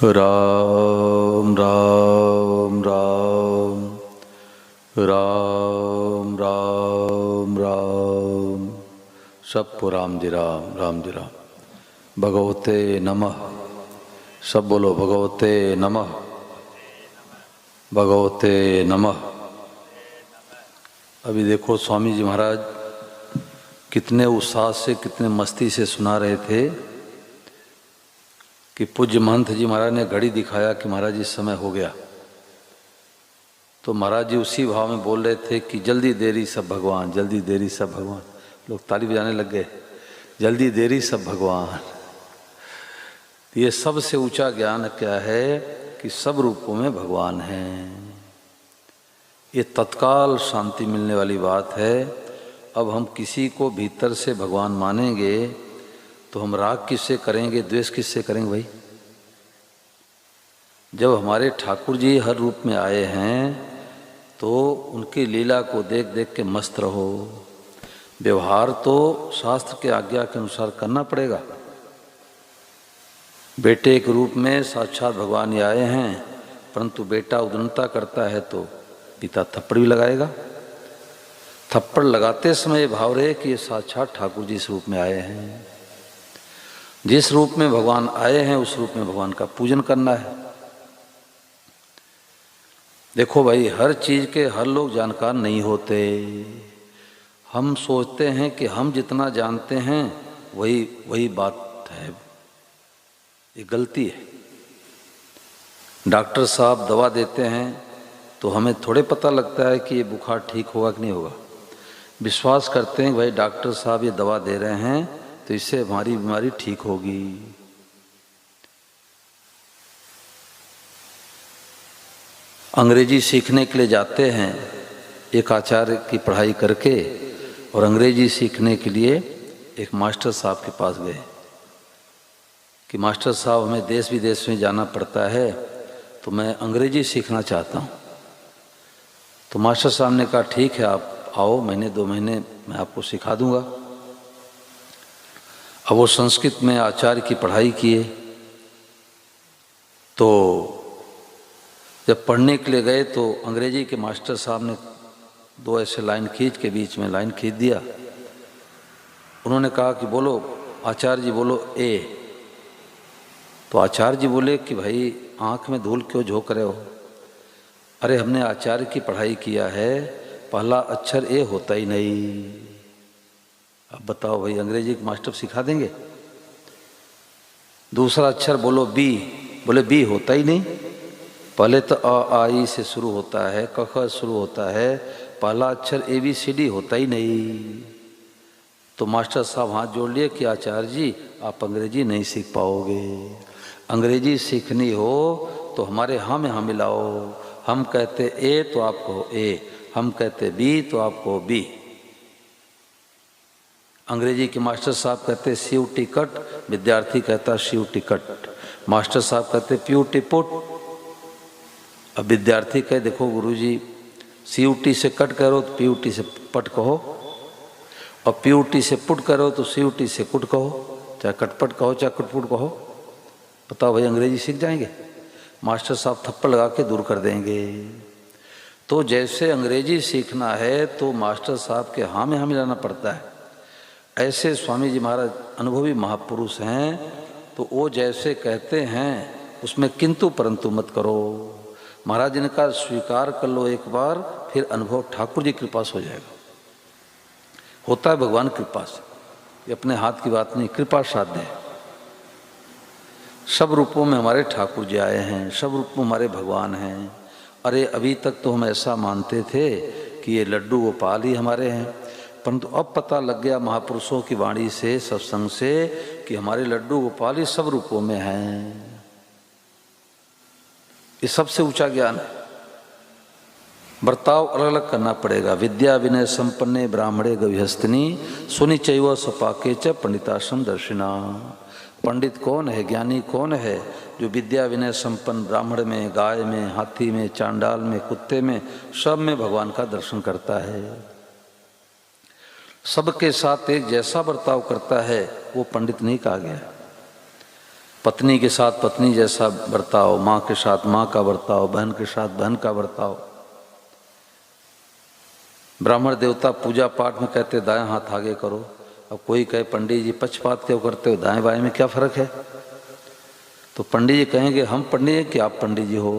राम राम राम राम राम राम। सबको राम जी राम, राम जी राम। भगवते नमः। सब बोलो भगवते नमः, भगवते नमः। अभी देखो स्वामी जी महाराज कितने उत्साह से, कितने मस्ती से सुना रहे थे कि पूज्य महंत जी महाराज ने घड़ी दिखाया कि महाराज इस समय हो गया। तो महाराज जी उसी भाव में बोल रहे थे कि जल्दी देरी सब भगवान, जल्दी देरी सब भगवान। लोग ताली बजाने लग गए, जल्दी देरी सब भगवान। ये सबसे ऊंचा ज्ञान क्या है कि सब रूपों में भगवान हैं। ये तत्काल शांति मिलने वाली बात है। अब हम किसी को भीतर से भगवान मानेंगे तो हम राग किससे करेंगे, द्वेष किससे करेंगे भाई? जब हमारे ठाकुर जी हर रूप में आए हैं तो उनकी लीला को देख देख के मस्त रहो। व्यवहार तो शास्त्र के आज्ञा के अनुसार करना पड़ेगा। बेटे के रूप में साक्षात भगवान ही आए हैं, परंतु बेटा उद्दंडता करता है तो पिता थप्पड़ भी लगाएगा। थप्पड़ लगाते समय भाव रहे कि ये साक्षात ठाकुर जी इस रूप में आए हैं। जिस रूप में भगवान आए हैं उस रूप में भगवान का पूजन करना है। देखो भाई, हर चीज के हर लोग जानकार नहीं होते। हम सोचते हैं कि हम जितना जानते हैं वही बात है। ये गलती है। डॉक्टर साहब दवा देते हैं तो हमें थोड़े पता लगता है कि ये बुखार ठीक होगा कि नहीं होगा। विश्वास करते हैं भाई डॉक्टर साहब ये दवा दे रहे हैं तो इससे हमारी बीमारी ठीक होगी। अंग्रेजी सीखने के लिए जाते हैं एक आचार्य की पढ़ाई करके, और अंग्रेजी सीखने के लिए एक मास्टर साहब के पास गए कि मास्टर साहब हमें देश विदेश में जाना पड़ता है तो मैं अंग्रेजी सीखना चाहता हूँ। तो मास्टर साहब ने कहा ठीक है, आप आओ, महीने 2 महीने मैं आपको सिखा दूंगा। अब वो संस्कृत में आचार्य की पढ़ाई किए। तो जब पढ़ने के लिए गए तो अंग्रेजी के मास्टर साहब ने 2 ऐसे लाइन खींच के बीच में लाइन खींच दिया। उन्होंने कहा कि बोलो आचार्य जी, बोलो ए। तो आचार्य जी बोले कि भाई आँख में धूल क्यों झोंक रहे हो? अरे हमने आचार्य की पढ़ाई किया है, पहला अक्षर ए होता ही नहीं। अब बताओ भाई, अंग्रेजी के मास्टर सिखा देंगे? दूसरा अक्षर बोलो बी, बोले बी होता ही नहीं। पहले तो अ आ ई से शुरू होता है, क ख शुरू होता है, पहला अक्षर ए बी सी डी होता ही नहीं। तो मास्टर साहब हाथ जोड़ लिए कि आचार्य जी आप अंग्रेजी नहीं सीख पाओगे। अंग्रेजी सीखनी हो तो हमारे हाँ में हाँ मिलाओ। हम कहते ए तो आप कहो ए, हम कहते बी तो आप कहो बी। अंग्रेजी के मास्टर साहब कहते सीव टिकट, विद्यार्थी कहता शिव टिकट। मास्टर साहब कहते प्यू टिपुट, अब विद्यार्थी कहे देखो गुरुजी सीव टी से कट करो तो पीयू टी से पट कहो, और पीयू टी से पुट करो तो सीव टी से कुट कहो, चाहे कटपट कहो चाहे कुटपुट कहो। बताओ भाई, अंग्रेजी सीख जाएंगे? मास्टर साहब थप्पड़ लगा के दूर कर देंगे। तो जैसे अंग्रेजी सीखना है तो मास्टर साहब के हाँ में हाँ मिलाना पड़ता है। ऐसे स्वामी जी महाराज अनुभवी महापुरुष हैं, तो वो जैसे कहते हैं उसमें किंतु परंतु मत करो। महाराज जी ने कहा स्वीकार कर लो एक बार, फिर अनुभव ठाकुर जी कृपा से हो जाएगा। होता है भगवान कृपा से, ये अपने हाथ की बात नहीं, कृपा साध्य है। सब रूपों में हमारे ठाकुर जी आए हैं, सब रूप में हमारे भगवान हैं। अरे अभी तक तो हम ऐसा मानते थे कि ये लड्डू गोपाल ही हमारे हैं, परंतु अब पता लग गया महापुरुषों की वाणी से, सत्संग से, कि हमारे लड्डू गोपाल ही सब रूपों में हैं। ये सबसे ऊंचा ज्ञान है। बर्ताव अलग अलग करना पड़ेगा। विद्या विनय संपन्ने ब्राह्मणे गविहस्तिनी सुनि चैव सपाके च पंडिताश्रम दर्शिना। पंडित कौन है, ज्ञानी कौन है? जो विद्या विनय संपन्न ब्राह्मण में, गाय में, हाथी में, चांडाल में, कुत्ते में, सब में भगवान का दर्शन करता है। सबके साथ एक जैसा बर्ताव करता है, वो पंडित नहीं कहा गया। पत्नी के साथ पत्नी जैसा बर्ताव, माँ के साथ माँ का बर्ताव, बहन के साथ बहन का बर्ताव। ब्राह्मण देवता पूजा पाठ में कहते दाएं हाथ आगे करो, अब कोई कहे पंडित जी पक्षपात क्यों करते हो, दाएं बाएं में क्या फर्क है? तो पंडित जी कहेंगे हम पंडित हैं कि आप पंडित जी हो।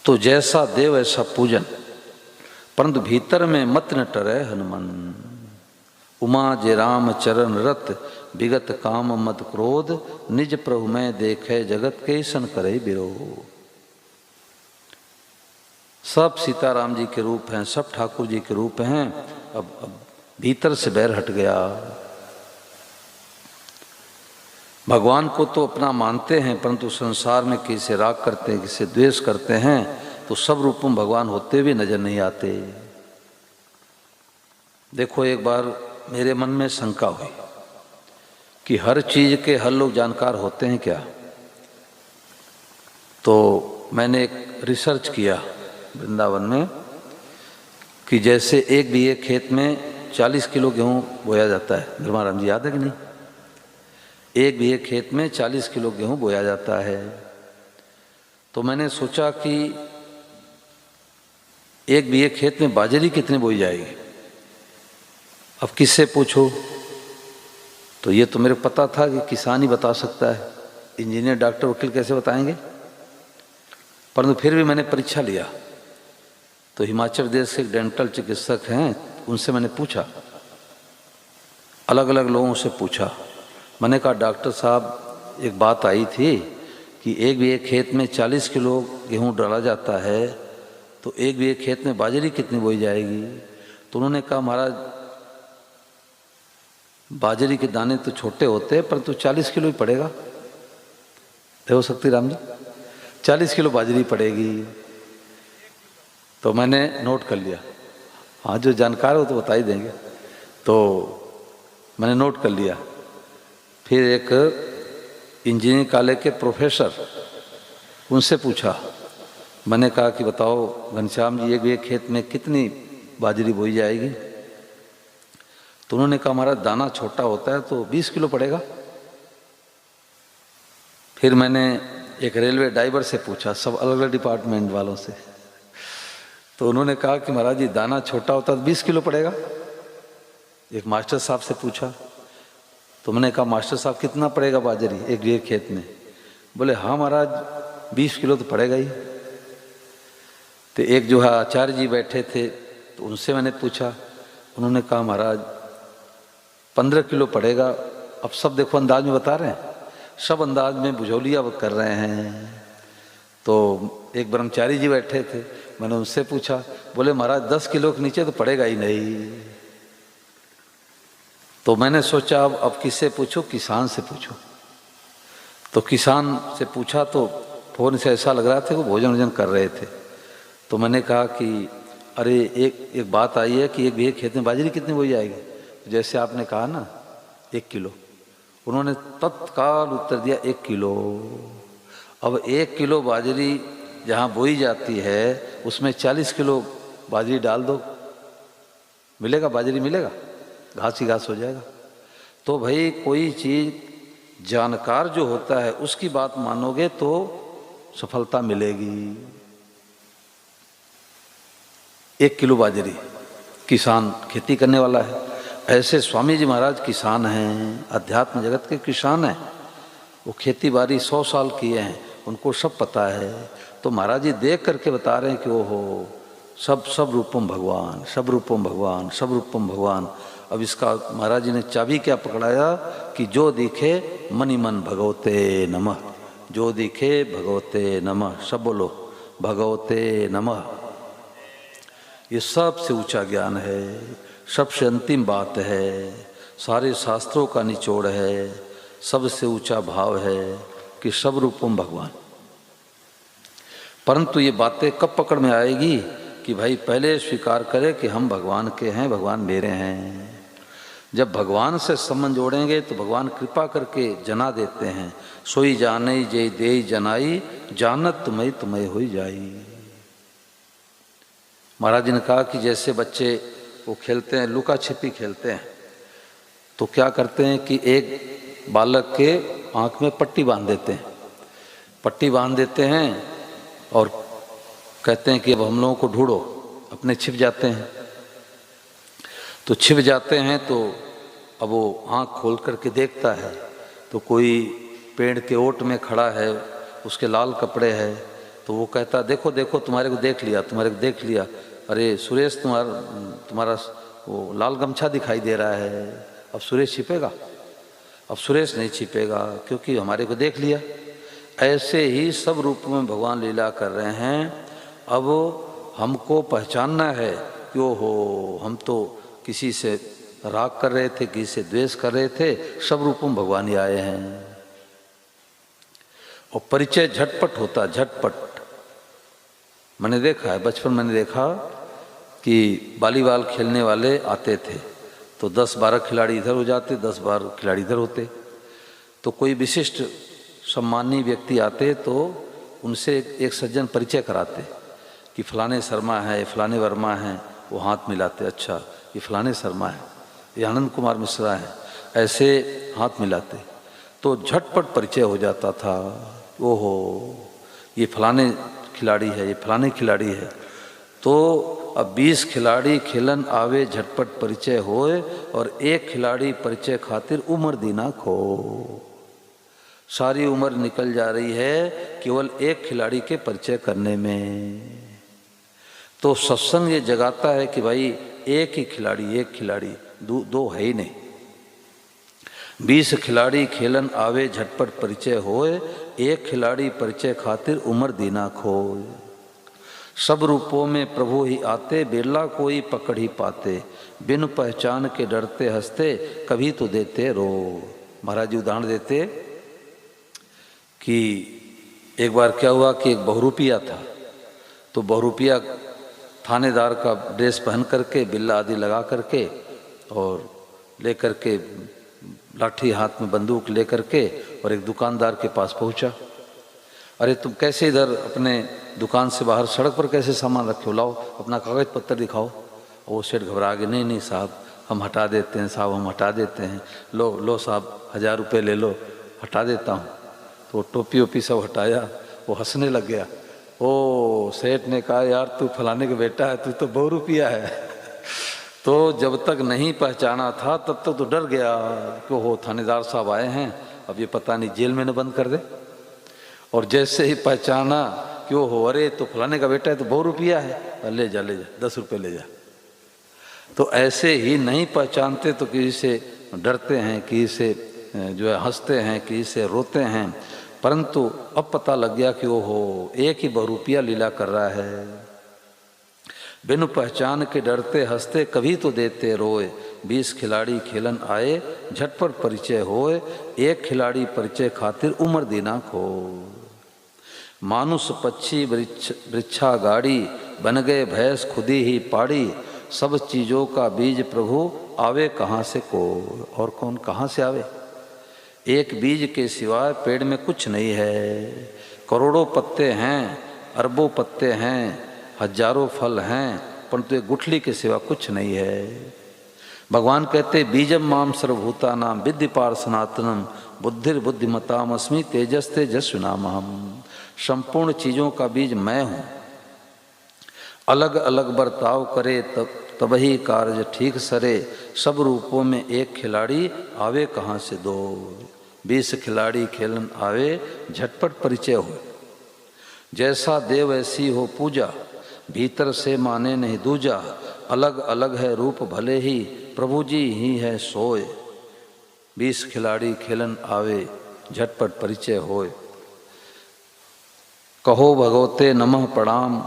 तो जैसा देव ऐसा पूजन, परंतु भीतर में मत न टरे हनुमान। उमा जे राम चरण रत, विगत काम मत क्रोध, निज प्रभु में देखे जगत के सन करे विरोध। सब सीताराम जी के रूप हैं, सब ठाकुर जी के रूप हैं। अब भीतर से बैर हट गया। भगवान को तो अपना मानते हैं, परंतु संसार में किसे राग करते हैं, किसे द्वेष करते हैं, तो सब रूपों में भगवान होते हुए नजर नहीं आते। देखो एक बार मेरे मन में शंका हुई कि हर चीज के हर लोग जानकार होते हैं क्या? तो मैंने एक रिसर्च किया वृंदावन में कि जैसे एक बीघे खेत में 40 किलो गेहूं बोया जाता है, धर्माराम जी याद है कि नहीं? एक बीघे खेत में 40 किलो गेहूं बोया जाता है। तो मैंने सोचा कि एक बीघे खेत में बाजरी कितनी बोई जाएगी। अब किससे पूछो? तो ये तो मेरे पता था कि किसान ही बता सकता है, इंजीनियर डॉक्टर वकील कैसे बताएंगे। परंतु फिर भी मैंने परीक्षा लिया। तो हिमाचल प्रदेश के डेंटल चिकित्सक हैं, उनसे मैंने पूछा, अलग अलग लोगों से पूछा। मैंने कहा डॉक्टर साहब एक बात आई थी कि एक बीघे खेत में 40 किलो गेहूं डाला जाता है, तो एक बीघे खेत में बाजरी कितनी बोई जाएगी? तो उन्होंने कहा महाराज बाजरी के दाने तो छोटे होते हैं, परंतु 40 किलो ही पड़ेगा। देखो शक्ति राम जी 40 किलो बाजरी पड़ेगी। तो मैंने नोट कर लिया, हाँ जो जानकार हो तो बता ही देंगे। तो मैंने नोट कर लिया। फिर एक इंजीनियरिंग कॉलेज के प्रोफेसर, उनसे पूछा। मैंने कहा कि बताओ घनश्याम जी एक बीघे खेत में कितनी बाजरी बोई जाएगी? तो उन्होंने कहा हमारा दाना छोटा होता है तो 20 किलो पड़ेगा। फिर मैंने एक रेलवे ड्राइवर से पूछा, सब अलग अलग डिपार्टमेंट वालों से। तो उन्होंने कहा कि महाराज जी दाना छोटा होता है तो 20 किलो पड़ेगा। एक मास्टर साहब से पूछा। तो मैंने कहा मास्टर साहब कितना पड़ेगा बाजरी एक बीघे खेत में? बोले हाँ महाराज 20 किलो तो पड़ेगा ही। तो एक जो है आचार्य जी बैठे थे, तो उनसे मैंने पूछा। उन्होंने कहा महाराज 15 किलो पड़ेगा। अब सब देखो अंदाज में बता रहे हैं, सब अंदाज में बुझौलिया कर रहे हैं। तो एक ब्रह्मचारी जी बैठे थे, मैंने उनसे पूछा। बोले महाराज 10 किलो के नीचे तो पड़ेगा ही नहीं। तो मैंने सोचा अब किससे पूछूं? किसान से पूछूं। तो किसान से पूछा तो फोन से ऐसा लग रहा था वो भोजन वोजन कर रहे थे। तो मैंने कहा कि अरे एक बात आई है कि एक बीघे खेत में बाजरी कितनी बोई जाएगी? जैसे आपने कहा ना 1 किलो, उन्होंने तत्काल उत्तर दिया 1 किलो। अब 1 किलो बाजरी जहाँ बोई जाती है उसमें 40 किलो बाजरी डाल दो, मिलेगा? बाजरी मिलेगा? घास ही घास हो जाएगा। तो भाई कोई चीज जानकार जो होता है उसकी बात मानोगे तो सफलता मिलेगी। 1 किलो बाजरी, किसान खेती करने वाला है। ऐसे स्वामी जी महाराज किसान हैं, अध्यात्म जगत के किसान हैं। वो खेती बाड़ी 100 साल किए हैं, उनको सब पता है। तो महाराज जी देख करके बता रहे हैं कि ओहो सब रूपम भगवान, सब रूपम भगवान, सब रूपम भगवान। अब इसका महाराज जी ने चाबी क्या पकड़ाया कि जो दिखे मनि मन भगवते नमः, जो दिखे भगवते नमः। सब बोलो भगवते नमः। ये सबसे ऊंचा ज्ञान है, सबसे अंतिम बात है, सारे शास्त्रों का निचोड़ है, सबसे ऊंचा भाव है कि सब रूपों भगवान। परंतु ये बातें कब पकड़ में आएगी कि भाई पहले स्वीकार करे कि हम भगवान के हैं, भगवान मेरे हैं। जब भगवान से संबंध जोड़ेंगे तो भगवान कृपा करके जना देते हैं। सोई जाने जय दे जनाई, जानत तुम्हें तुम्हें हो जाई। महाराज जी ने कहा कि जैसे बच्चे वो खेलते हैं, लुका छिपी खेलते हैं, तो क्या करते हैं कि एक बालक के आँख में पट्टी बांध देते हैं, पट्टी बांध देते हैं और कहते हैं कि अब हम लोगों को ढूंढो, अपने छिप जाते हैं। तो छिप जाते हैं तो अब वो आँख खोल करके देखता है तो कोई पेड़ के ओट में खड़ा है, उसके लाल कपड़े हैं। तो वो कहता देखो देखो तुम्हारे को देख लिया, तुम्हारे को देख लिया। अरे सुरेश तुम्हारा वो लाल गमछा दिखाई दे रहा है, अब सुरेश छिपेगा? अब सुरेश नहीं छिपेगा क्योंकि हमारे को देख लिया। ऐसे ही सब रूप में भगवान लीला कर रहे हैं। अब हमको पहचानना है कि ओहो हम तो किसी से राग कर रहे थे, किसी से द्वेष कर रहे थे, सब रूप में भगवान ही आए हैं। और परिचय झटपट होता, झटपट। मैंने देखा है, बचपन मैंने देखा कि वॉलीबॉल खेलने वाले आते थे तो 10-12 खिलाड़ी इधर हो जाते, 10-12 खिलाड़ी इधर होते। तो कोई विशिष्ट सम्मानीय व्यक्ति आते तो उनसे एक सज्जन परिचय कराते कि फलाने शर्मा है, फलाने वर्मा हैं। वो हाथ मिलाते, अच्छा ये फलाने शर्मा है, ये आनंद कुमार मिश्रा है, ऐसे हाथ मिलाते तो झटपट परिचय हो जाता था। ओहो ये फलाने खिलाड़ी है, ये फलाने खिलाड़ी है। तो अब 20 खिलाड़ी खेलन आवे झटपट परिचय होए और एक खिलाड़ी परिचय खातिर उम्र दीना खो। सारी उम्र निकल जा रही है केवल एक खिलाड़ी के परिचय करने में। तो सत्संग ये जगाता है कि भाई एक ही खिलाड़ी, एक खिलाड़ी, दो है ही नहीं। 20 खिलाड़ी खेलन आवे झटपट परिचय होए, एक खिलाड़ी परिचय खातिर उम्र दीना खोए। सब रूपों में प्रभु ही आते, बिरला कोई पकड़ ही पाते, बिन पहचान के डरते हंसते, कभी तो देते रो। महाराज जी उदाहरण देते कि एक बार क्या हुआ कि एक बहुरूपिया था। तो बहुरूपिया थानेदार का ड्रेस पहन करके, बिल्ला आदि लगा करके और लेकर के लाठी हाथ में बंदूक लेकर के और एक दुकानदार के पास पहुंचा। अरे तुम कैसे इधर अपने दुकान से बाहर सड़क पर कैसे सामान रखे हो, लाओ अपना कागज पत्तर दिखाओ। और वो सेठ घबरा गए, नहीं नहीं साहब हम हटा देते हैं, साहब हम हटा देते हैं, लो साहब 1000 रुपये ले लो, हटा देता हूँ। तो टोपी ओपी सब हटाया, वो हंसने लग गया। ओ सेठ ने कहा यार तू फलाने का बेटा है, तू तो बहुरूपिया है। तो जब तक नहीं पहचाना था तब तक तो डर गया कि हो थानेदार साहब आए हैं, अब ये पता नहीं जेल में न बंद कर दे। और जैसे ही पहचाना क्यों हो, अरे तो फलाने का बेटा है, तो बहुरूपिया है, ले जा 10 रुपये ले जा। तो ऐसे ही नहीं पहचानते तो किसी से डरते हैं, किसी से जो है हंसते हैं, किसी से रोते हैं। परंतु अब पता लग गया कि वो हो एक ही बहुरूपिया लीला कर रहा है। बिन पहचान के डरते हंसते, कभी तो देते रोए, 20 खिलाड़ी खेलन आए झटपट परिचय होए, एक खिलाड़ी परिचय खातिर उम्र दीना खो। मानुष पक्षी वृक्षा गाड़ी, बन गए भैंस खुदी ही पाड़ी, सब चीज़ों का बीज प्रभु आवे कहाँ से को। और कौन कहाँ से आवे? एक बीज के सिवाय पेड़ में कुछ नहीं है। करोड़ों पत्ते हैं, अरबों पत्ते हैं, हजारों फल हैं, परंतु एक गुठली के सिवा कुछ नहीं है। भगवान कहते बीजम माम सर्वभूतानां विद्धि पार सनातनम, बुद्धिर बुद्धिमताम अस्मि, तेजस तेजस्विनामहम्। संपूर्ण चीज़ों का बीज मैं हूँ। अलग अलग बर्ताव करे तब ही कार्य ठीक सरे, सब रूपों में एक खिलाड़ी आवे कहाँ से दो। 20 खिलाड़ी खेलन आवे झटपट परिचय हो। जैसा देव ऐसी हो पूजा, भीतर से माने नहीं दूजा, अलग अलग है रूप भले ही, प्रभु जी ही है सोए। 20 खिलाड़ी खेलन आवे झटपट परिचय होए। कहो भगवते नमः प्रणाम,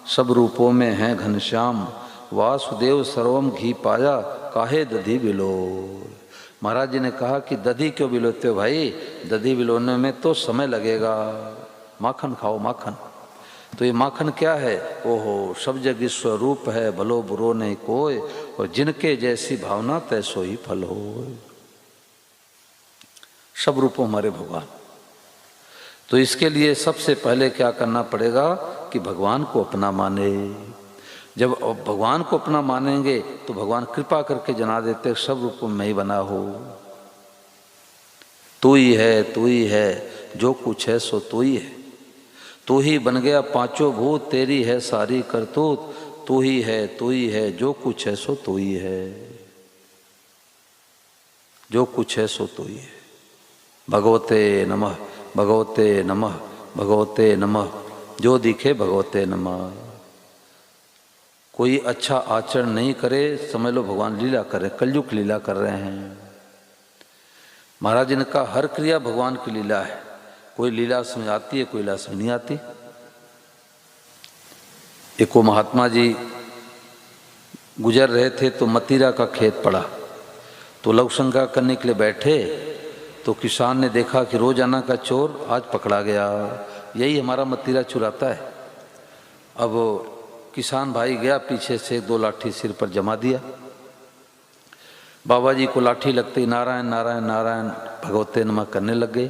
सब रूपों में हैं घनश्याम, वासुदेव सर्वम घी पाया, काहे दधी बिलो। महाराज जी ने कहा कि दधी क्यों बिलोते हो भाई, दधी बिलोने में तो समय लगेगा, माखन खाओ माखन। तो ये माखन क्या है? ओहो सब जग स्वरूप है, भलो बुरो नहीं कोय, और जिनके जैसी भावना तैसो ही फल हो। सब रूपों हमारे भगवान। तो इसके लिए सबसे पहले क्या करना पड़ेगा कि भगवान को अपना माने। जब भगवान को अपना मानेंगे तो भगवान कृपा करके जना देते सब रूपों में ही बना हो। तू ही है, तू ही है, जो कुछ है सो तू ही है। तू ही बन गया पांचों भूत, तेरी है सारी करतूत। तू ही है, तू ही है, जो कुछ है सो तू ही है, जो कुछ है सो तू ही है। भगवते नमः, भगवते नमः, भगवते नमः, जो दिखे भगवते नमः। कोई अच्छा आचरण नहीं करे, समझ लो भगवान लीला कर रहे, कलयुग लीला कर रहे हैं। महाराज जी ने कहा हर क्रिया भगवान की लीला है। कोई लीला समझ आती है, कोई लीला समझ नहीं आती। एक वो महात्मा जी गुजर रहे थे तो मतीरा का खेत पड़ा, तो लघु शंका करने के लिए बैठे तो किसान ने देखा कि रोजाना का चोर आज पकड़ा गया, यही हमारा मतीरा चुराता है। अब किसान भाई गया, पीछे से 2 लाठी सिर पर जमा दिया। बाबा जी को लाठी लगते ही नारायण नारायण नारायण भगवते नमः करने लग गए।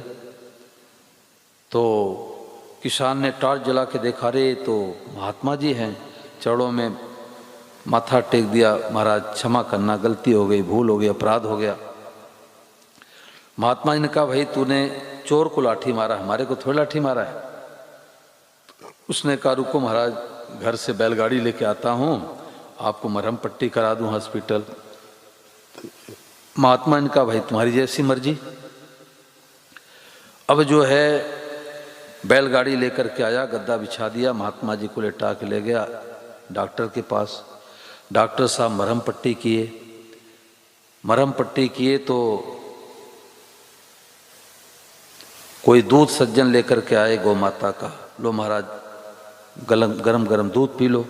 तो किसान ने टार्च जला के देखा, रे तो महात्मा जी हैं। चरणों में माथा टेक दिया, महाराज क्षमा करना, गलती हो गई, भूल हो गई, अपराध हो गया। महात्मा जी ने कहा भाई तूने चोर को लाठी मारा, हमारे को थोड़ी लाठी मारा है। उसने कहा रुको महाराज, घर से बैलगाड़ी लेके आता हूँ, आपको मरहम पट्टी करा दूँ हॉस्पिटल। महात्मा ने कहा भाई तुम्हारी जैसी मर्जी। अब जो है बैलगाड़ी लेकर के आया, गद्दा बिछा दिया, महात्मा जी को लेटा के ले गया डॉक्टर के पास। डॉक्टर साहब मरहम पट्टी किए। मरहम पट्टी किए तो कोई दूध सज्जन लेकर के आए गौ माता का, लो महाराज गरम गरम दूध पी लो,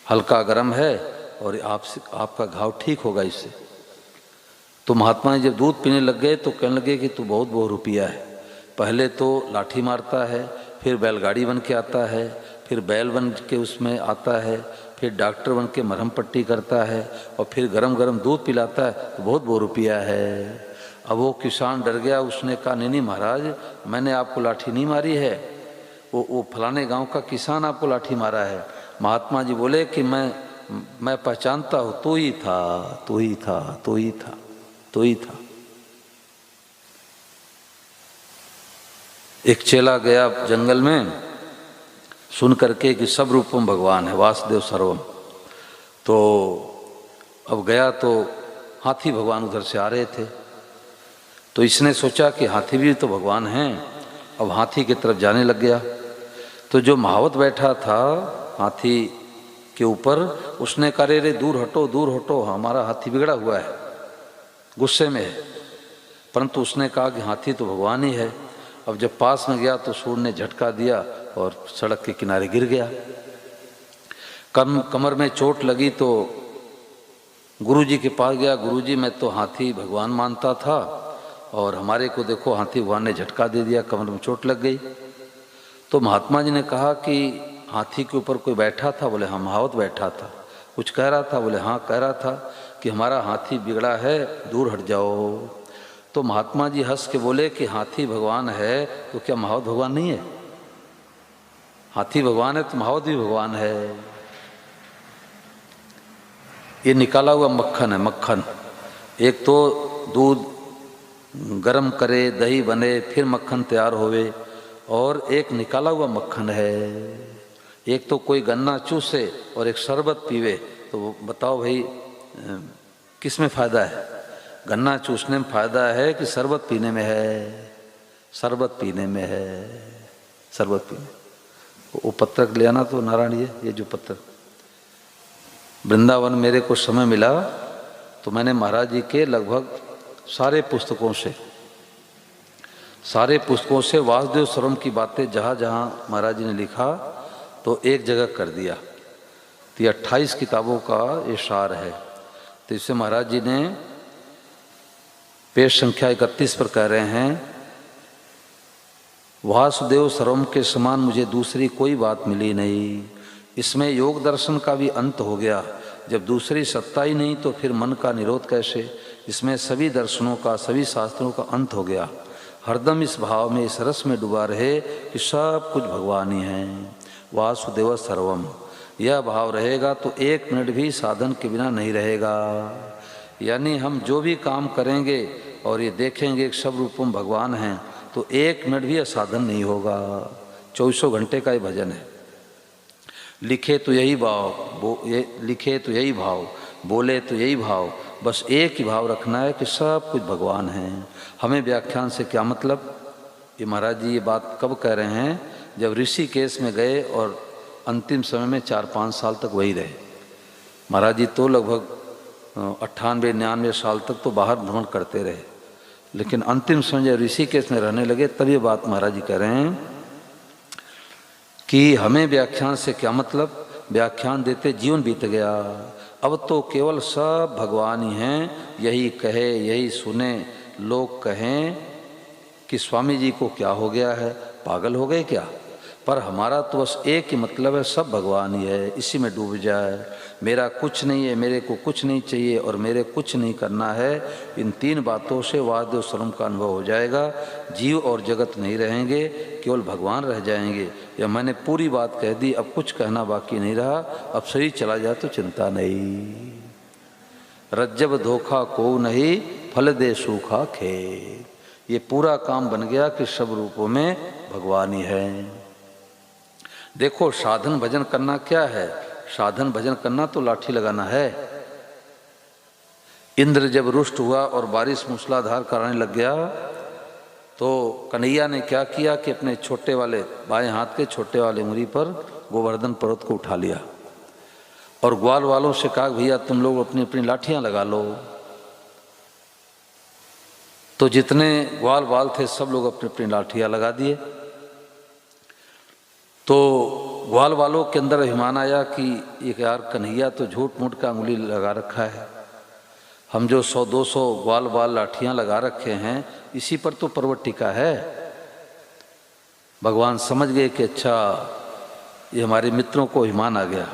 हल्का गरम है और आपका घाव ठीक होगा इससे। तो महात्मा जी जब दूध पीने लग गए तो कहने लगे कि तू बहुत बहुरूपिया है। पहले तो लाठी मारता है, फिर बैलगाड़ी बन के आता है, फिर बैल बन के उसमें आता है, फिर डॉक्टर बन के मरहम पट्टी करता है और फिर गरम गरम दूध पिलाता है, तो बहुत बहुरूपिया है। अब वो किसान डर गया, उसने कहा नहीं नहीं महाराज, मैंने आपको लाठी नहीं मारी है, वो फलाने गांव का किसान आपको लाठी मारा है। महात्मा जी बोले कि मैं पहचानता हूँ, तू ही था, तू ही था, तू ही था, तू ही था। एक चेला गया जंगल में, सुन करके कि सब रूपम भगवान है, वासुदेव सर्वम। तो अब गया तो हाथी भगवान उधर से आ रहे थे, तो इसने सोचा कि हाथी भी तो भगवान हैं। अब हाथी की तरफ जाने लग गया। तो जो महावत बैठा था हाथी के ऊपर, उसने कहा रे दूर हटो, दूर हटो, हमारा हाथी बिगड़ा हुआ है, गुस्से में है। परंतु उसने कहा कि हाथी तो भगवान ही है। अब जब पास में गया तो सूर्य ने झटका दिया और सड़क के किनारे गिर गया। कमर में चोट लगी तो गुरुजी के पास गया, गुरुजी मैं तो हाथी भगवान मानता था और हमारे को देखो हाथी भगवान ने झटका दे दिया, कमर में चोट लग गई। तो महात्मा जी ने कहा कि हाथी के ऊपर कोई बैठा था? बोले हाँ महावत बैठा था। कुछ कह रहा था? बोले हाँ कह रहा था कि हमारा हाथी बिगड़ा है, दूर हट जाओ। तो महात्मा जी हंस के बोले कि हाथी भगवान है तो क्या महावत भगवान नहीं है? हाथी भगवान है तो महावत भी भगवान है। ये निकाला हुआ मक्खन है, मक्खन। एक तो दूध गरम करे, दही बने, फिर मक्खन तैयार होवे, और एक निकाला हुआ मक्खन है। एक तो कोई गन्ना चूसे और एक शरबत पीवे, तो बताओ भाई किस में फ़ायदा है? गन्ना चूसने में फ़ायदा है कि शरबत पीने में है? शरबत पीने में है, शरबत पीने। वो पत्रक ले आना तो नारायण, ये जो पत्रक वृंदावन मेरे को समय मिला तो मैंने महाराज जी के लगभग सारे पुस्तकों से वासुदेव सर्वम की बातें जहाँ जहाँ महाराज जी ने लिखा तो एक जगह कर दिया। तो ये 28 किताबों का ये सार है। तो इससे महाराज जी ने पेज संख्या 31 पर कह रहे हैं, वासुदेव सर्वम के समान मुझे दूसरी कोई बात मिली नहीं। इसमें योग दर्शन का भी अंत हो गया। जब दूसरी सत्ता ही नहीं तो फिर मन का निरोध कैसे? इसमें सभी दर्शनों का, सभी शास्त्रों का अंत हो गया। हरदम इस भाव में, इस रस में डूबा रहे कि सब कुछ भगवान ही हैं। वासुदेव सर्वम, यह भाव रहेगा तो एक मिनट भी साधन के बिना नहीं रहेगा। यानी हम जो भी काम करेंगे और ये देखेंगे कि सब रूपों में भगवान हैं, तो 1 मिनट भी असाधन नहीं होगा। 24 घंटे का ये भजन है। लिखे तो यही भाव, लिखे तो यही भाव, बोले तो यही भाव, बस एक ही भाव रखना है कि सब कुछ भगवान है। हमें व्याख्यान से क्या मतलब? ये महाराज जी ये बात कब कह रहे हैं? जब ऋषिकेश में गए और अंतिम समय में 4-5 साल तक वही रहे। महाराज जी तो लगभग 98-99 साल तक तो बाहर भ्रमण करते रहे, लेकिन अंतिम समय जब ऋषिकेश में रहने लगे तब ये बात महाराज जी कह रहे हैं कि हमें व्याख्यान से क्या मतलब? व्याख्यान देते जीवन बीत गया, अब तो केवल सब भगवान ही हैं। यही कहे, यही सुने, लोग कहें कि स्वामी जी को क्या हो गया है, पागल हो गए क्या? पर हमारा तो बस एक ही मतलब है, सब भगवान ही है, इसी में डूब जाए। मेरा कुछ नहीं है, मेरे को कुछ नहीं चाहिए और मेरे कुछ नहीं करना है। इन 3 बातों से वासुदेव स्वरूप का अनुभव हो जाएगा। जीव और जगत नहीं रहेंगे, केवल भगवान रह जाएंगे। या मैंने पूरी बात कह दी, अब कुछ कहना बाकी नहीं रहा। अब शरीर चला जाए तो चिंता नहीं। रज्जब धोखा को नहीं, फल दे सूखा खेत। ये पूरा काम बन गया कि सब रूपों में भगवान ही है। देखो साधन भजन करना क्या है? साधन भजन करना तो लाठी लगाना है। इंद्र जब रुष्ट हुआ और बारिश मूसलाधार कराने लग गया तो कन्हैया ने क्या किया कि अपने छोटे वाले बाएं हाथ के छोटे वाले उंगली पर गोवर्धन पर्वत को उठा लिया और ग्वाल वालों से कहा भैया तुम लोग अपनी अपनी लाठियां लगा लो। तो जितने ग्वाल वाल थे सब लोग अपनी अपनी लाठियां लगा दिए। तो ग्वाल वालों के अंदर अभिमान आया कि ये यार कन्हैया तो झूठ मूठ का उंगली लगा रखा है, हम जो 100-200 ग्वाल वाल लाठियां लगा रखे हैं इसी पर तो पर्वत टिका है। भगवान समझ गए कि अच्छा ये हमारे मित्रों को अभिमान आ गया।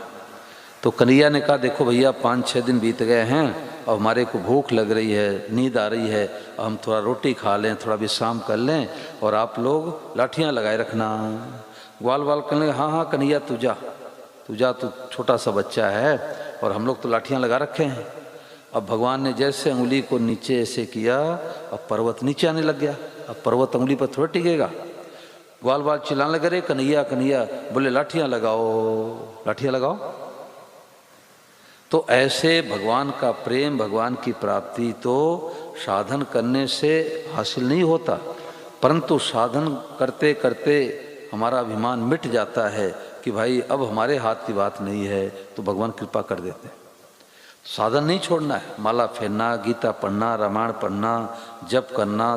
तो कन्हैया ने कहा देखो भैया 5-6 दिन बीत गए हैं और हमारे को भूख लग रही है, नींद आ रही है, हम थोड़ा रोटी खा लें, थोड़ा विश्राम कर लें और आप लोग लाठियां लगाए रखना। ग्वाल वाल कहने लगे हाँ कन्हैया तू जा, तू छोटा सा बच्चा है और हम लोग तो लाठियां लगा रखे हैं। अब भगवान ने जैसे उंगली को नीचे ऐसे किया, अब पर्वत नीचे आने लग गया। अब पर्वत उंगली पर थोड़ा टिकेगा। ग्वाल वाल चिल्लाने लगे रे कन्हैया कन्हैया, बोले लाठियां लगाओ, लाठियां लगाओ। तो ऐसे भगवान का प्रेम, भगवान की प्राप्ति तो साधन करने से हासिल नहीं होता, परंतु साधन करते करते हमारा अभिमान मिट जाता है कि भाई अब हमारे हाथ की बात नहीं है, तो भगवान कृपा कर देते हैं। साधन नहीं छोड़ना है, माला फेरना, गीता पढ़ना, रामायण पढ़ना, जप करना,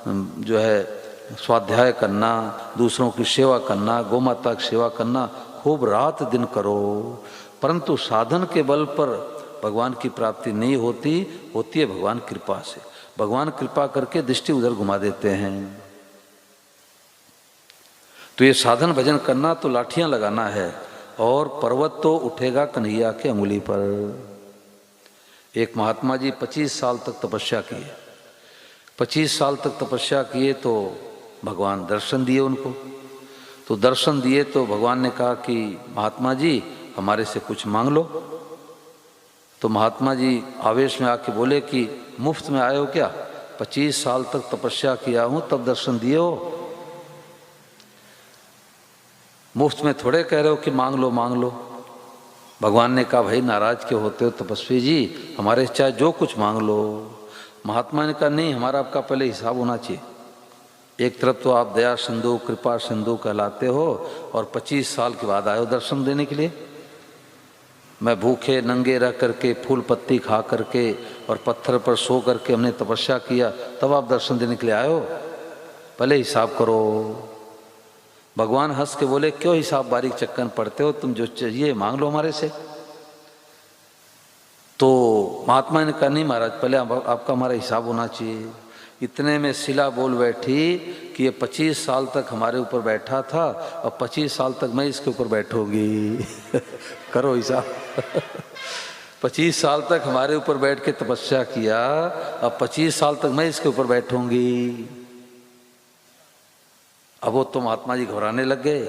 जो है स्वाध्याय करना, दूसरों की सेवा करना, गौ माता की सेवा करना, खूब रात दिन करो। परंतु साधन के बल पर भगवान की प्राप्ति नहीं होती, होती है भगवान कृपा से। भगवान कृपा करके दृष्टि उधर घुमा देते हैं। तो ये साधन भजन करना तो लाठियां लगाना है और पर्वत तो उठेगा कन्हैया के अंगुली पर। एक महात्मा जी 25 साल तक तपस्या किए। 25 साल तक तपस्या किए तो भगवान दर्शन दिए उनको। तो दर्शन दिए तो भगवान ने कहा कि महात्मा जी हमारे से कुछ मांग लो। तो महात्मा जी आवेश में आके बोले कि मुफ्त में आए हो क्या? 25 साल तक तपस्या किया हूँ तब दर्शन दिए हो, मुफ्त में थोड़े कह रहे हो कि मांग लो मांग लो। भगवान ने कहा भाई नाराज क्यों होते हो तपस्वी जी, हमारे चाहे जो कुछ मांग लो। महात्मा ने कहा नहीं, हमारा आपका पहले हिसाब होना चाहिए। एक तरफ तो आप दया सिंधु कृपा सिंधु कहलाते हो और 25 साल के बाद आए हो दर्शन देने के लिए। मैं भूखे नंगे रह करके, फूल पत्ती खा करके और पत्थर पर सो करके हमने तपस्या किया, तब आप दर्शन देने के लिए आए हो, पहले हिसाब करो। भगवान हंस के बोले क्यों हिसाब बारीक चक्कर पढ़ते हो, तुम जो चाहिए मांग लो हमारे से। तो महात्मा ने कहा नहीं महाराज, पहले आपका हमारा हिसाब होना चाहिए। इतने में शिला बोल बैठी कि ये 25 साल तक हमारे ऊपर बैठा था और 25 साल तक मैं इसके ऊपर बैठूंगी करो हिसाब 25 साल तक हमारे ऊपर बैठ के तपस्या किया, अब 25 साल तक मैं इसके ऊपर बैठूंगी। अब वो तो महात्मा जी घबराने लग गए।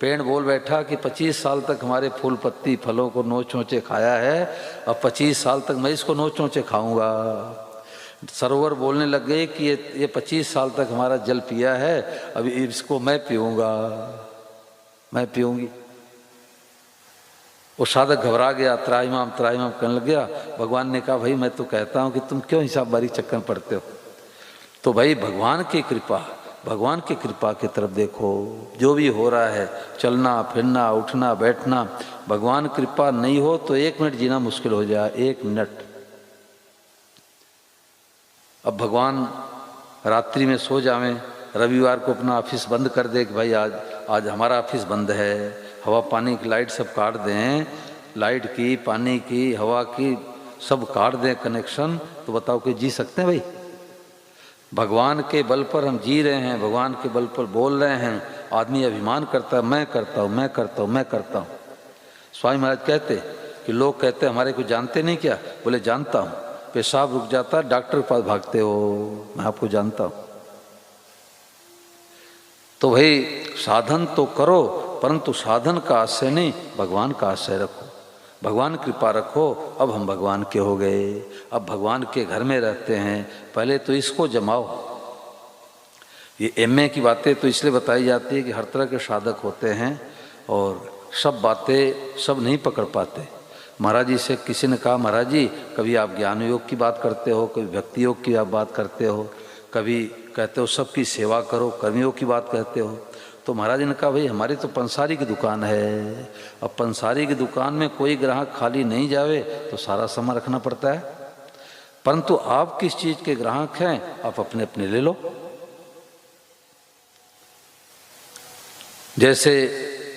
पेड़ बोल बैठा कि 25 साल तक हमारे फूल पत्ती फलों को नोच नोचे खाया है, अब 25 साल तक मैं इसको नोच नोचे खाऊंगा। सरोवर बोलने लग गए कि ये 25 साल तक हमारा जल पिया है, अभी इसको मैं पीऊँगा, मैं पीऊँगी। वो साधक घबरा गया, त्राहिमाम त्राहिमाम करने लग गया। भगवान ने कहा भाई मैं तो कहता हूँ कि तुम क्यों हिसाब बारी चक्कर पड़ते हो। तो भाई भगवान की कृपा, भगवान की कृपा की तरफ देखो। जो भी हो रहा है, चलना फिरना उठना बैठना, भगवान कृपा नहीं हो तो 1 मिनट जीना मुश्किल हो जाए, 1 मिनट। अब भगवान रात्रि में सो जावें, रविवार को अपना ऑफिस बंद कर दे कि भाई आज हमारा ऑफिस बंद है, हवा पानी की लाइट सब काट दें, लाइट की, पानी की, हवा की सब काट दें कनेक्शन, तो बताओ कि जी सकते हैं भाई? भगवान के बल पर हम जी रहे हैं, भगवान के बल पर बोल रहे हैं। आदमी अभिमान करता है, मैं करता हूँ, मैं करता हूँ, मैं करता हूँ। स्वामी महाराज कहते कि लोग कहते हमारे को जानते नहीं क्या? बोले जानता हूँ। पेशाब रुक जाता, डॉक्टर के पास भागते हो, मैं आपको जानता हूँ। तो भाई साधन तो करो, परंतु साधन का आश्रय नहीं, भगवान का आश्रय रखो, भगवान कृपा रखो। अब हम भगवान के हो गए, अब भगवान के घर में रहते हैं। पहले तो इसको जमाओ। ये एमए की बातें तो इसलिए बताई जाती है कि हर तरह के साधक होते हैं और सब बातें सब नहीं पकड़ पाते। महाराज जी से किसी ने कहा, महाराज जी कभी आप ज्ञान योग की बात करते हो, कभी भक्ति योग की आप बात करते हो, कभी कहते हो सबकी सेवा करो, कर्मियों की बात कहते हो। तो महाराज ने कहा भाई हमारी तो पंसारी की दुकान है, अब पंसारी की दुकान में कोई ग्राहक खाली नहीं जावे तो सारा सामान रखना पड़ता है। परंतु आप किस चीज़ के ग्राहक हैं, आप अपने अपने ले लो। जैसे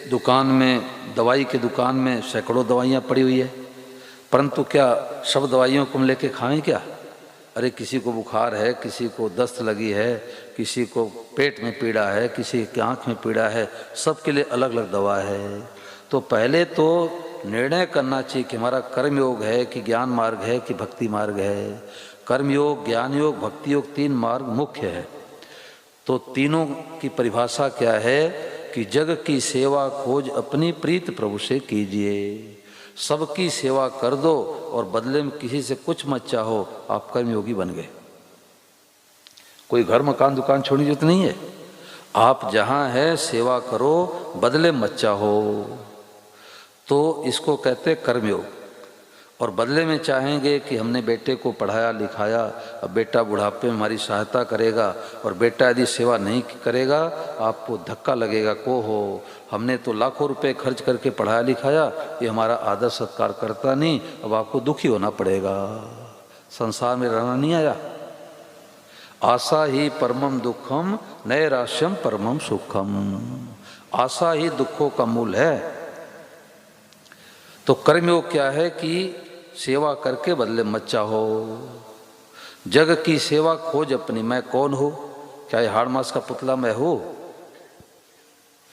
दुकान में, दवाई के दुकान में सैकड़ों दवाइयाँ पड़ी हुई है, परंतु क्या सब दवाइयों को हम लेके खाएं क्या? अरे किसी को बुखार है, किसी को दस्त लगी है, किसी को पेट में पीड़ा है, किसी की आँख में पीड़ा है, सबके लिए अलग अलग दवा है। तो पहले तो निर्णय करना चाहिए कि हमारा कर्म योग है कि ज्ञान मार्ग है कि भक्ति मार्ग है। कर्म योग, ज्ञान योग, भक्ति योग 3 मार्ग मुख्य है। तो तीनों की परिभाषा क्या है कि जग की सेवा खोज अपनी प्रीत प्रभु से कीजिए। सबकी सेवा कर दो और बदले में किसी से कुछ मत चाहो, आप कर्मयोगी बन गए। कोई घर मकान दुकान छोड़ने की जरूरत नहीं है। आप जहाँ है सेवा करो, बदले मत चाहो, तो इसको कहते कर्मयोग। और बदले में चाहेंगे कि हमने बेटे को पढ़ाया लिखाया, अब बेटा बुढ़ापे में हमारी सहायता करेगा, और बेटा यदि सेवा नहीं करेगा आपको धक्का लगेगा, को हो हमने तो लाखों रुपए खर्च करके पढ़ाया लिखाया, ये हमारा आदर सत्कार करता नहीं, अब आपको दुखी होना पड़ेगा। संसार में रहना नहीं आया। आशा ही परमम दुखम नैराश्यम परमम सुखम। आशा ही दुखों का मूल है। तो कर्मयोग क्या है कि सेवा करके बदले मत चाहो। जग की सेवा खोज अपनी, मैं कौन हूँ? क्या ये हाड़ मास का पुतला मैं हूँ?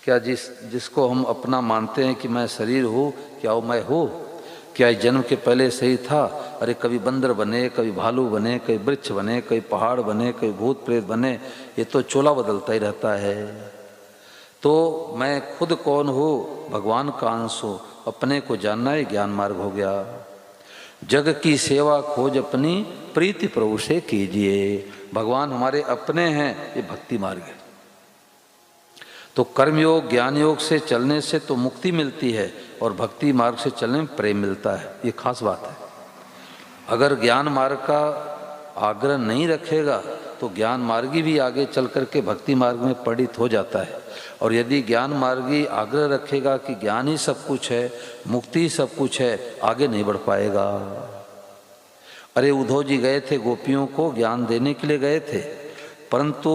क्या जिसको हम अपना मानते हैं कि मैं शरीर हूँ, क्या वो मैं हूँ? क्या जन्म के पहले सही था? अरे कभी बंदर बने, कभी भालू बने, कभी वृक्ष बने, कभी पहाड़ बने, कभी भूत प्रेत बने, ये तो चोला बदलता ही रहता है। तो मैं खुद कौन हूँ? भगवान का अंश हूँ। अपने को जानना ही ज्ञान मार्ग हो गया। जग की सेवा खोज अपनी प्रीति प्रभु से कीजिए। भगवान हमारे अपने हैं, ये भक्ति मार्ग है। तो कर्मयोग ज्ञान योग से चलने से तो मुक्ति मिलती है, और भक्ति मार्ग से चलने में प्रेम मिलता है। ये खास बात है। अगर ज्ञान मार्ग का आग्रह नहीं रखेगा तो ज्ञान मार्गी भी आगे चल करके भक्ति मार्ग में पंडित हो जाता है। और यदि ज्ञान मार्गी आग्रह रखेगा कि ज्ञान ही सब कुछ है, मुक्ति ही सब कुछ है, आगे नहीं बढ़ पाएगा। अरे उद्धव जी गए थे, गोपियों को ज्ञान देने के लिए गए थे, परंतु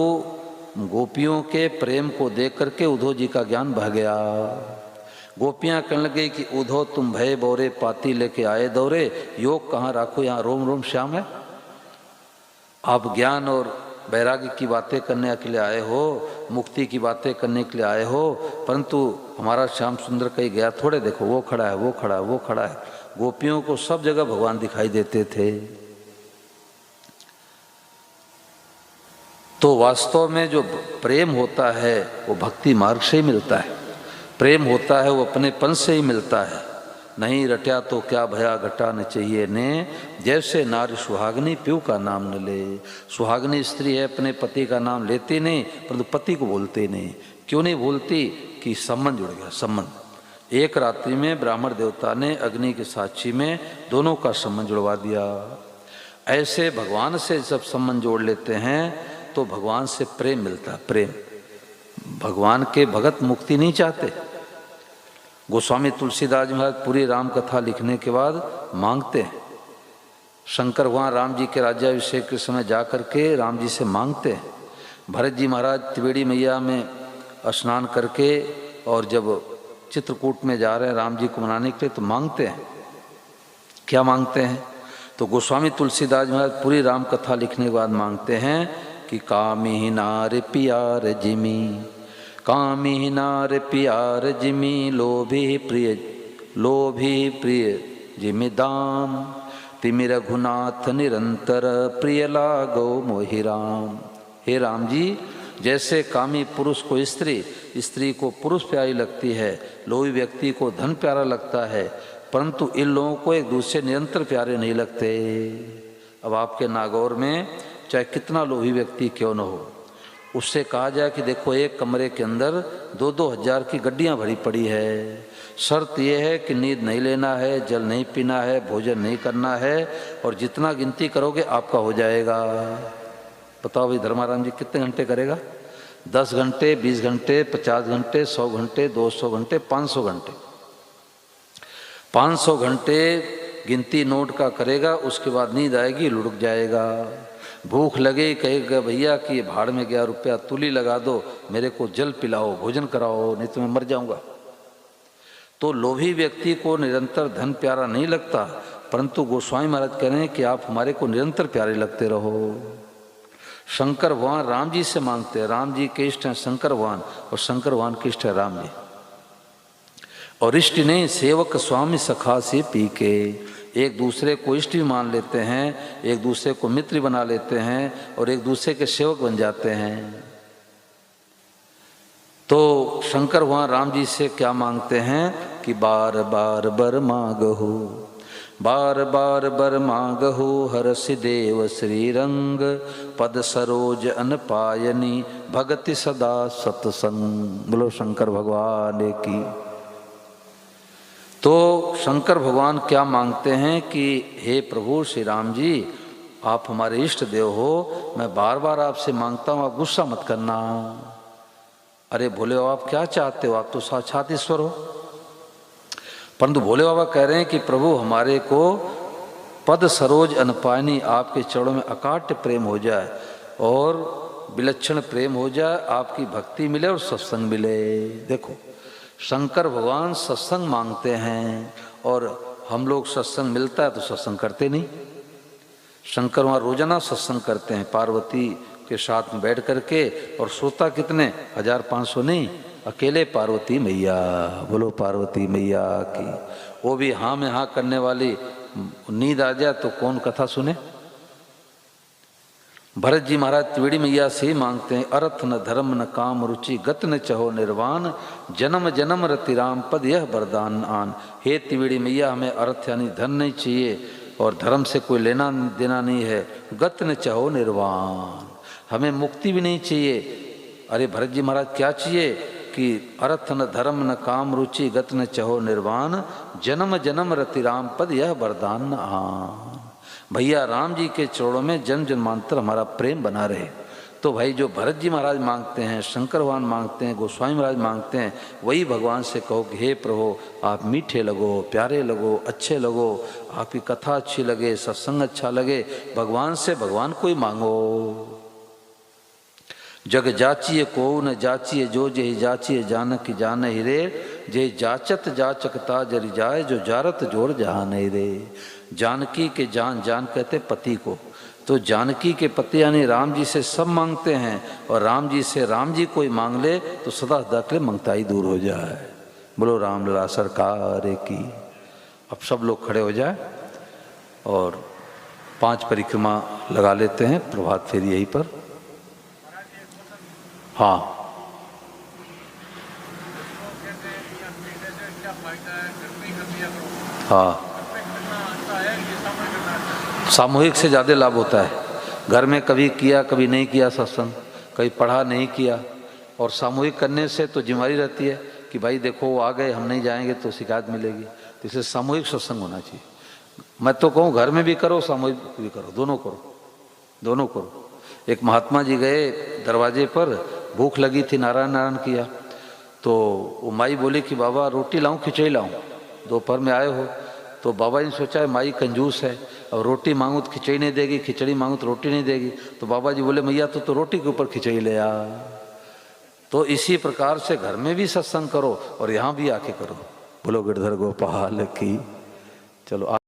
गोपियों के प्रेम को देख करके उद्धव जी का ज्ञान बह गया। गोपियाँ कहने लगे कि उद्धव तुम भय बोरे पाती लेके आए दौरे, योग कहाँ राखो, यहाँ रोम रोम श्याम है। आप ज्ञान और वैराग्य की बातें करने के लिए आए हो, मुक्ति की बातें करने के लिए आए हो, परंतु हमारा श्याम सुंदर कहीं गया थोड़े, देखो वो खड़ा है, वो खड़ा है, वो खड़ा है। गोपियों को सब जगह भगवान दिखाई देते थे। तो वास्तव में जो प्रेम होता है वो भक्ति मार्ग से ही मिलता है। प्रेम होता है वो अपनेपन से ही मिलता है। नहीं रट्या तो क्या भया घटा न चाहिए ने, जैसे नारी सुहागनी प्यू का नाम न ले। सुहागनी स्त्री है, अपने पति का नाम लेती नहीं, परंतु पति को बोलती नहीं। क्यों नहीं बोलती? कि संबंध जुड़ गया। संबंध एक रात्रि में ब्राह्मण देवता ने अग्नि के साक्षी में दोनों का संबंध जुड़वा दिया। ऐसे भगवान से जब संबंध जोड़ लेते हैं तो भगवान से प्रेम मिलता है। प्रेम, भगवान के भगत मुक्ति नहीं चाहते। गोस्वामी तुलसीदास महाराज पूरी राम कथा लिखने के बाद मांगते हैं, शंकर भगवान राम जी के राज्याभिषेक के समय जा कर के राम जी से मांगते हैं। भरत जी महाराज त्रिवेणी मैया में स्नान करके और जब चित्रकूट में जा रहे हैं राम जी को मनाने के लिए तो मांगते हैं। क्या मांगते हैं? तो गोस्वामी तुलसीदास महाराज पूरी राम कथा लिखने के बाद मांगते हैं कि कामी नार पियार जिमी, कामी नार पियार जिमी, लोभी प्रिय जिमि दाम, तिमि रघुनाथ निरंतर प्रिय लागो मोहि राम। हे राम जी, जैसे कामी पुरुष को स्त्री को पुरुष प्यारी लगती है, लोभी व्यक्ति को धन प्यारा लगता है, परंतु इन लोगों को एक दूसरे निरंतर प्यारे नहीं लगते। अब आपके नागौर में चाहे कितना लोभी व्यक्ति क्यों न हो, उससे कहा जाए कि देखो एक कमरे के अंदर 2-2 हज़ार की गड्डियां भरी पड़ी है, शर्त यह है कि नींद नहीं लेना है, जल नहीं पीना है, भोजन नहीं करना है, और जितना गिनती करोगे आपका हो जाएगा। बताओ भाई धर्माराम जी कितने घंटे करेगा? 10 घंटे, 20 घंटे, 50 घंटे, 100 घंटे, 200 घंटे, 500 घंटे। 500 घंटे गिनती नोट का करेगा, उसके बाद नींद आएगी, लुढ़क जाएगा। भूख लगे कहेगा भैया कि ये भाड़ में गया रुपया, तुली लगा दो, मेरे को जल पिलाओ, भोजन कराओ, नहीं तो मैं मर जाऊंगा। तो लोभी व्यक्ति को निरंतर धन प्यारा नहीं लगता, परंतु गोस्वामी महाराज कह रहे हैं कि आप हमारे को निरंतर प्यारे लगते रहो। शंकर भगवान राम जी से मांगते हैं, राम जी के इष्ट हैं शंकर भगवान और शंकर भगवान के इष्ट है राम जी। और इष्ट ने सेवक स्वामी सखा से पी के, एक दूसरे को इष्ट भी मान लेते हैं, एक दूसरे को मित्र बना लेते हैं और एक दूसरे के सेवक बन जाते हैं। तो शंकर भगवान राम जी से क्या मांगते हैं कि बार बार बर मांगहु, बार बार बर मांगहु, हरसि देव श्री रंग, पद सरोज अन पायनी, भगति सदा सतसंग। बोलो शंकर भगवान की। तो शंकर भगवान क्या मांगते हैं कि हे प्रभु श्री राम जी, आप हमारे इष्ट देव हो, मैं बार बार आपसे मांगता हूँ, आप गुस्सा मत करना। अरे भोले बाबा आप क्या चाहते हो, आप तो साक्षात ईश्वर हो। परंतु भोले बाबा कह रहे हैं कि प्रभु हमारे को पद सरोज अनपायनी, आपके चरणों में अकाट्य प्रेम हो जाए और विलक्षण प्रेम हो जाए, आपकी भक्ति मिले और सत्संग मिले। देखो शंकर भगवान सत्संग मांगते हैं और हम लोग सत्संग मिलता है तो सत्संग करते नहीं। शंकर वहाँ रोजाना सत्संग करते हैं पार्वती के साथ में बैठ करके, और श्रोता कितने 1500 नहीं, अकेले पार्वती मैया। बोलो पार्वती मैया की। वो भी हाँ में हाँ करने वाली, नींद आ जाए तो कौन कथा सुने। भरत जी महाराज त्रिवेणी मैया से ही मांगते हैं, अर्थ न धर्म न काम रुचि, गत न चहो निर्वाण, जन्म जन्म रति राम पद यह वरदान आन। हे त्रिवेणी मैया, हमें अर्थ यानी धन नहीं चाहिए और धर्म से कोई लेना देना नहीं है, गत न चहो निर्वाण, हमें मुक्ति भी नहीं चाहिए। अरे भरत जी महाराज क्या चाहिए कि अर्थ न धर्म न काम रुचि, गत न चहो निर्वाण, जन्म जन्म रति राम पद यह वरदान आन। भैया राम जी के चरणों में जन्म जन्मांतर हमारा प्रेम बना रहे। तो भाई जो भरत जी महाराज मांगते हैं, शंकर भगवान मांगते हैं, गोस्वामी महाराज मांगते हैं, वही भगवान से कहो कि हे प्रभु आप मीठे लगो, प्यारे लगो, अच्छे लगो, आपकी कथा अच्छी लगे, सत्संग अच्छा लगे। भगवान से भगवान को ही मांगो। जग जाचिए को न जाचिए, जो जही जाचिए जानक जान ही रे, जे जाचत जाचकता जरि जाए, जो जारत जोर जहान ही रे। जानकी के जान, जान कहते पति को, तो जानकी के पति यानी राम जी से सब मांगते हैं, और राम जी से राम जी कोई मांग ले तो सदा सदा के मंगताई दूर हो जाए। बोलो रामलला सरकार की। अब सब लोग खड़े हो जाए और 5 परिक्रमा लगा लेते हैं प्रभात फेरी यहीं पर। हाँ हाँ, सामूहिक से ज़्यादा लाभ होता है। घर में कभी किया कभी नहीं किया सत्संग, कभी पढ़ा नहीं किया, और सामूहिक करने से तो जिम्मेदारी रहती है कि भाई देखो वो आ गए, हम नहीं जाएंगे तो शिकायत मिलेगी। तो इसे सामूहिक सत्संग होना चाहिए। मैं तो कहूँ घर में भी करो, सामूहिक भी करो, दोनों करो, दोनों करो। एक महात्मा जी गए दरवाजे पर, भूख लगी थी, नारायण नारायण किया, तो वो माई बोली कि बाबा रोटी लाऊं खिचड़ी लाऊं, दोपहर में आए हो। तो बाबा जी ने सोचा है माई कंजूस है, और रोटी मांगू तो खिचड़ी नहीं देगी, खिचड़ी मांगू तो रोटी नहीं देगी। तो बाबा जी बोले मैया तो रोटी के ऊपर खिचड़ी ले आ। तो इसी प्रकार से घर में भी सत्संग करो और यहाँ भी आके करो। बोलो गिरधर गोपाल की। चलो।